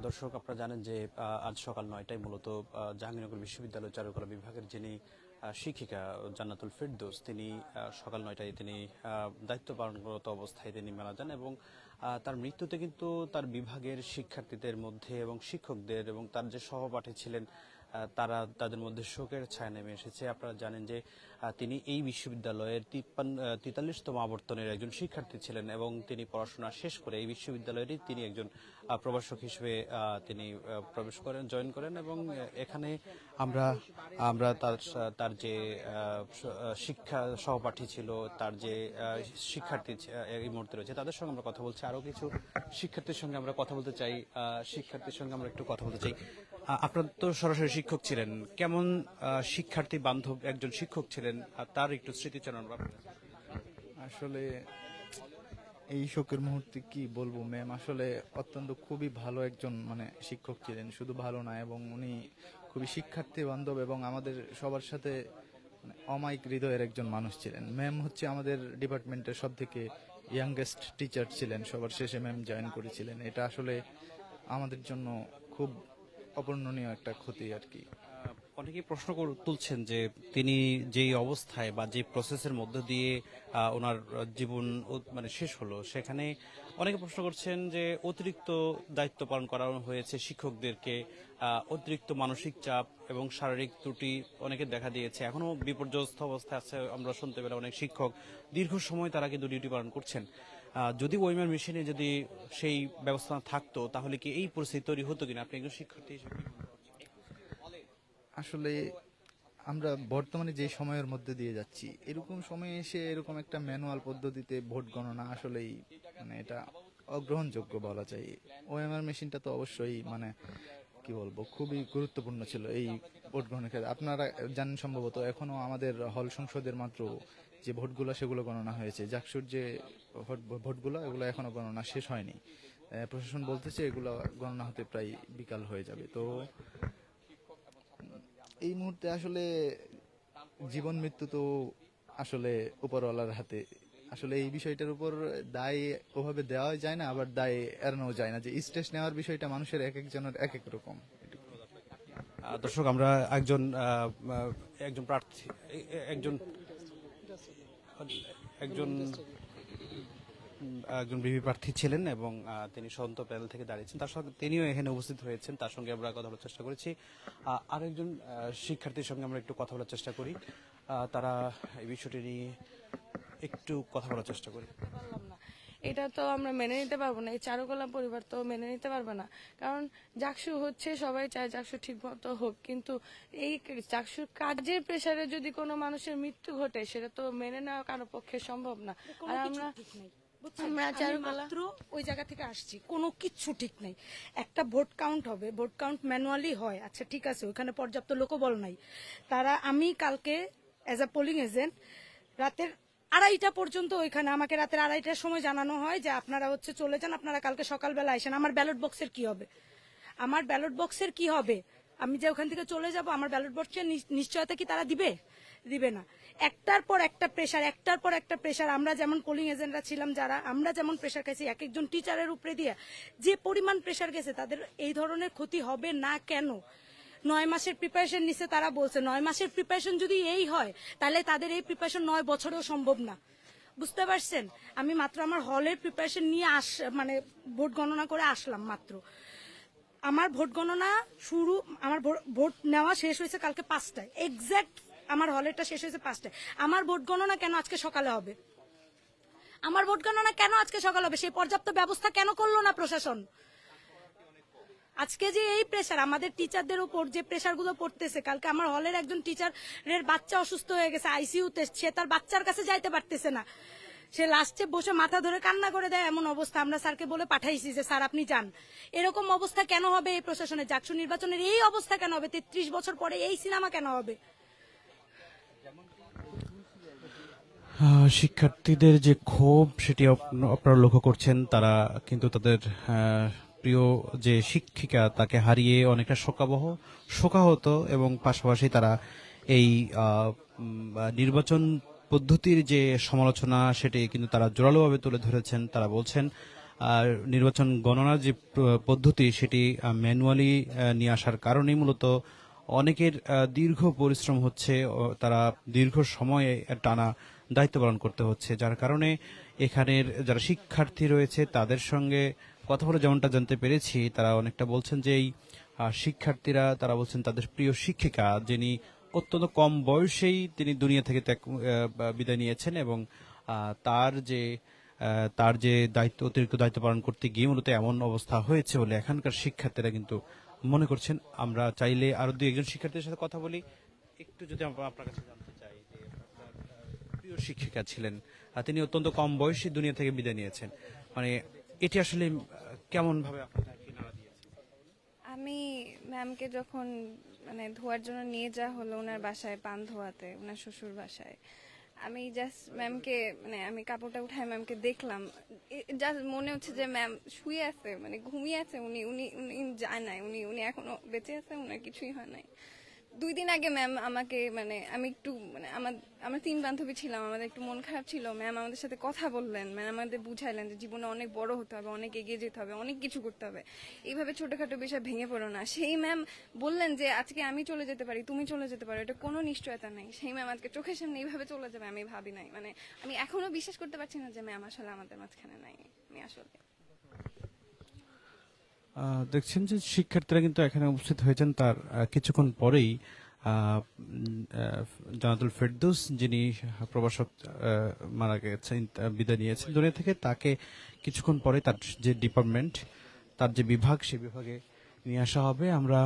দর্শক, আপনারা জানেন যে আজ সকাল ৯টায় মূলত জাহাঙ্গীরনগর বিশ্ববিদ্যালয় চারুকলা বিভাগের যিনি শিক্ষিকা জান্নাতুল ফেরদৌস, তিনি সকাল ৯টায় তিনি দায়িত্ব পালনরত অবস্থায় তিনি মারা যান এবং তার মৃত্যুতে কিন্তু তার বিভাগের শিক্ষার্থীদের মধ্যে এবং শিক্ষকদের এবং তার যে সহপাঠী ছিলেন তাদের মধ্যে শোকের ছায়া নেমে এসেছে। আপনারা জানেন যে তিনি এই বিশ্ববিদ্যালয়ের 43তম আবর্তনের একজন শিক্ষার্থী ছিলেন এবং তিনি পড়াশোনা শেষ করে এই বিশ্ববিদ্যালয়েরই তিনি একজন প্রভাষক হিসেবে তিনি প্রবেশ করেন, জয়েন করেন এবং এখানে আমরা তার যে শিক্ষা সহপাঠী ছিল, তার যে শিক্ষার্থী এই মুহূর্তে রয়েছে তাদের সঙ্গে আমরা কথা বলছি। আরো কিছু শিক্ষার্থীর সঙ্গে আমরা কথা বলতে চাই। শিক্ষার্থীর সঙ্গে আমরা একটু কথা বলতে চাই। আপনার তো সরাসরি শিক্ষক ছিলেন, কেমন শিক্ষার্থী বান্ধব একজন শিক্ষক ছিলেন, তার একটু স্মৃতিচারণ। আসলে এই শোকের মুহূর্তে কি বলবো, ম্যাম আসলে অত্যন্ত খুবই ভালো একজন শিক্ষক ছিলেন। শুধু ভালো না, এবং উনি খুবই শিক্ষার্থী বান্ধব এবং আমাদের সবার সাথে অমায়িক হৃদয়ের একজন মানুষ ছিলেন। ম্যাম হচ্ছে আমাদের ডিপার্টমেন্টের সব থেকে ইয়াংগেস্ট টিচার ছিলেন, সবার শেষে ম্যাম জয়েন করেছিলেন। এটা আসলে আমাদের জন্য খুব অপূরণীয় একটা ক্ষতি আর কি। অনেকেই প্রশ্ন তুলছেন যে তিনি যেই অবস্থায় বা যে প্রসেসের মধ্য দিয়ে ওনার জীবন শেষ হলো, সেখানে অনেকে প্রশ্ন করছেন যে অতিরিক্ত দায়িত্ব পালন করা হয়েছে শিক্ষকদেরকে, অতিরিক্ত মানসিক চাপ এবং শারীরিক ত্রুটি অনেকে দেখা দিয়েছে, এখনো বিপর্যস্ত অবস্থায় আছে। আমরা শুনতে পেলাম অনেক শিক্ষক দীর্ঘ সময় তারা কিন্তু ডিউটি পালন করছেন। যদি ওএমআর মেশিনে যদি সেই ব্যবস্থা থাকতো তাহলে কি এই পরিস্থিতি তৈরি হতো কিনা, আপনি একজন শিক্ষার্থী হিসেবে? আসলে আমরা বর্তমানে যে সময়ের মধ্যে দিয়ে যাচ্ছি, এরকম সময়ে এসে এরকম একটা ম্যানুয়াল পদ্ধতিতে ভোট গণনা আসলেই এটা অগ্রহণযোগ্য বলা যায়। ওএমআর মেশিনটা তো অবশ্যই কি বলবো, খুবই গুরুত্বপূর্ণ ছিল এই ভোট গ্রহণের ক্ষেত্রে। আপনারা জানেন সম্ভবত এখনো আমাদের হল সংসদের মাত্র যে ভোটগুলো সেগুলো গণনা হয়েছে, জাকসুর যে ভোটগুলো এগুলো এখনো গণনা শেষ হয়নি। প্রশাসন বলতেছে এগুলো গণনা হতে প্রায় বিকাল হয়ে যাবে। তো এই মুহূর্তে আসলে জীবন মৃত্যু তো আসলে উপরওয়ালার হাতে। আসলে এই বিষয়টার উপর দায় ওভাবে দেওয়া যায় না, আবার দায় এড়ানো যায় না। যে স্ট্রেস নেওয়ার বিষয়টা মানুষের এক একজনের এক এক রকম। দর্শক, আমরা একজন প্রার্থী একজন বিবি প্রার্থী ছিলেন এবং তিনি স্বতন্ত্র প্যানেল থেকে দাঁড়িয়েছেন, তার সঙ্গে তিনিও এখানে উপস্থিত হয়েছেন, তার সঙ্গে আমরা কথা বলার চেষ্টা করেছি। আরেকজন শিক্ষার্থীর সঙ্গে আমরা একটু কথা বলার চেষ্টা করি, তারা এই বিষয়টি নিয়ে একটু কথা বলার চেষ্টা করি। এটা তো আমরা মেনে নিতে পারবো না, এই চারুকলা পরিবার তো মেনে নিতে পারবে না। কারণ জাকসু হচ্ছে, সবাই চায় জাকসু ঠিক মতো হোক, কিন্তু এই জাকসুর কাজের প্রেসারে যদি কোনো মানুষের মৃত্যু ঘটে সেটা তো মেনে নেওয়া কারো পক্ষে সম্ভব না। আর আমরা মাত্র ওই জায়গা থেকে আসছি, কোনো কিচ্ছু ঠিক নেই। একটা ভোট কাউন্ট হবে, ভোট কাউন্ট ম্যানুয়ালি হয়, আচ্ছা ঠিক আছে, ওখানে পর্যাপ্ত লোকবল নাই। আমি কালকে অ্যাজ আ পোলিং এজেন্ট রাতের 2:30 পর্যন্ত ওইখানে, আমাকে রাতের 2:30টার সময় জানানো হয় যে আপনারা চলে যান, আপনারা কালকে সকালবেলা আসেন। আমার ব্যালট বক্সের কি হবে? আমি যে ওখান থেকে চলে যাব, আমার ব্যালট বক্সের নিশ্চয়তা কি তারা দিবে না। একটার পর একটা প্রেশার। আমরা যেমন পোলিং এজেন্টরা ছিলাম যারা, আমরা যেমন প্রেশার খাইছি এক একজন টিচারের উপরে দিয়ে, যে পরিমাণ প্রেশার গেছে তাদের এই ধরনের ক্ষতি হবে না কেন? 9 মাসের প্রিপারেশন নিছে, তারা বলছে 9 মাসের প্রিপারেশন যদি এই হয় তাহলে তাদের এই প্রিপারেশন 9 বছরেও সম্ভব না। বুঝতে পারছেন? আমি মাত্র আমার হলের প্রিপারেশন নিয়ে ভোট গণনা করে আসলাম মাত্র। আমার ভোট গণনা আমার ভোট নেওয়া শেষ হয়েছে কালকে 5টায়, এক্সাক্ট আমার হলেরটা শেষ হয়েছে 5টায়। আমার ভোট গণনা কেন আজকে সকালে হবে? সেই পর্যাপ্ত ব্যবস্থা কেন করলো না প্রশাসন? আজকে যে এই প্রেসার আমাদের টিচারদের উপর, যে প্রেসার গুলো পড়তেছে, কালকে আমার হলের একজন টিচারের বাচ্চা অসুস্থ হয়ে গেছে আইসিইউতে, সে তার বাচ্চার কাছে যাইতে পারতেছে না, সে লাস্টে বসে মাথা ধরে কান্না করে দেয়, এমন অবস্থা। আমরা স্যারকে বলে পাঠাইছি যে স্যার আপনি যান। এরকম অবস্থা কেন হবে এই প্রশাসনের? জাকসু নির্বাচনের এই অবস্থা কেন হবে? 33 বছর পরে এই সিনেমা কেন হবে? শিক্ষার্থীদের যে ক্ষোভ সেটি আপনারা লক্ষ্য করছেন, তারা কিন্তু তাদের প্রিয় যে শিক্ষিকা তাকে হারিয়ে অনেকটা শোকাহত এবং পাশাপাশি তারা এই নির্বাচন পদ্ধতির যে সমালোচনা সেটি কিন্তু তারা জোরালোভাবে তুলে ধরেছেন। তারা বলছেন নির্বাচন গণনার যে পদ্ধতি সেটি ম্যানুয়ালি নিয়ে আসার কারণেই মূলত অনেকের দীর্ঘ পরিশ্রম হচ্ছে, তারা দীর্ঘ সময়ে টানা দায়িত্ব পালন করতে হচ্ছে, যার কারণে এখানের যারা শিক্ষার্থী রয়েছে তাদের সঙ্গে কথা বলে যেমনটা জানতে পেরেছি, তারা অনেকটা বলছেন যে এই শিক্ষার্থীরা তারা বলছেন তাদের প্রিয় শিক্ষিকা যিনি অত্যন্ত কম বয়সেই তিনি দুনিয়া থেকে বিদায় নিয়েছেন এবং তার যে অতিরিক্ত দায়িত্ব পালন করতে গিয়ে মূলত এমন অবস্থা হয়েছে বলে এখানকার শিক্ষার্থীরা কিন্তু মনে করছেন। আমরা চাইলে আরো দুই একজন শিক্ষার্থীর সাথে কথা বলি। একটু যদি আপনার কাছে জানতে চাই যে আপনার প্রিয় শিক্ষিকা ছিলেন, তিনি অত্যন্ত কম বয়সী দুনিয়া থেকে বিদায় নিয়েছেন, মানে এটি আসলে কেমন ভাবে আপনাকে নাড়া দিয়েছে? আমি ম্যামকে যখন মানে ধোয়ার জন্য নিয়ে যাওয়া হলো ওনার বাসায়, পান ধোয়াতে, ওনার শ্বশুর বাসায়, আমি জাস্ট ম্যামকে মানে আমি কাপড়টা উঠায় ম্যামকে দেখলাম, জাস্ট মনে হচ্ছে যে ম্যাম শুয়ে আছে, মানে ঘুমিয়ে আছে, উনি উনি উনি যায় নাই, উনি উনি এখনো বেঁচে আছে, ওনার কিছুই হয় নাই। 2 দিন আগে ম্যাম আমাকে মানে আমি একটু মানে আমার 3 বান্ধবী ছিলাম, আমাদের একটু মন খারাপ ছিল, ম্যাম আমাদের সাথে কথা বললেন, ম্যাম আমাদের বুঝাইলেন যে জীবনে অনেক বড় হতে হবে, অনেক এগিয়ে যেতে হবে, অনেক কিছু করতে হবে, এইভাবে ছোটখাটো বিষয় ভেঙে পড়ো না। সেই ম্যাম বললেন যে আজকে আমি চলে যেতে পারি, তুমি চলে যেতে পারো, এটা কোনো নিশ্চয়তা নেই। সেই ম্যাম আজকে চোখের সামনে এইভাবে চলে যাবে আমি ভাবি নাই, মানে আমি এখনো বিশ্বাস করতে পারছি না যে ম্যাম আসলে আমাদের মাঝখানে নাই। আমি আসলে দেখছেন যে শিক্ষার্থীরা কিন্তু এখানে উপস্থিত হয়েছেন তার কিছুক্ষণ পরেই জান্নাতুল ফেরদৌস যিনি প্রভাষক মারা গেছেন, বিদায় নিয়েছেন দুনিয়া থেকে, তাকে কিছুক্ষণ পরে তার যে ডিপার্টমেন্ট, তার যে বিভাগ, সেই বিভাগে নিয়ে আসা হবে। আমরা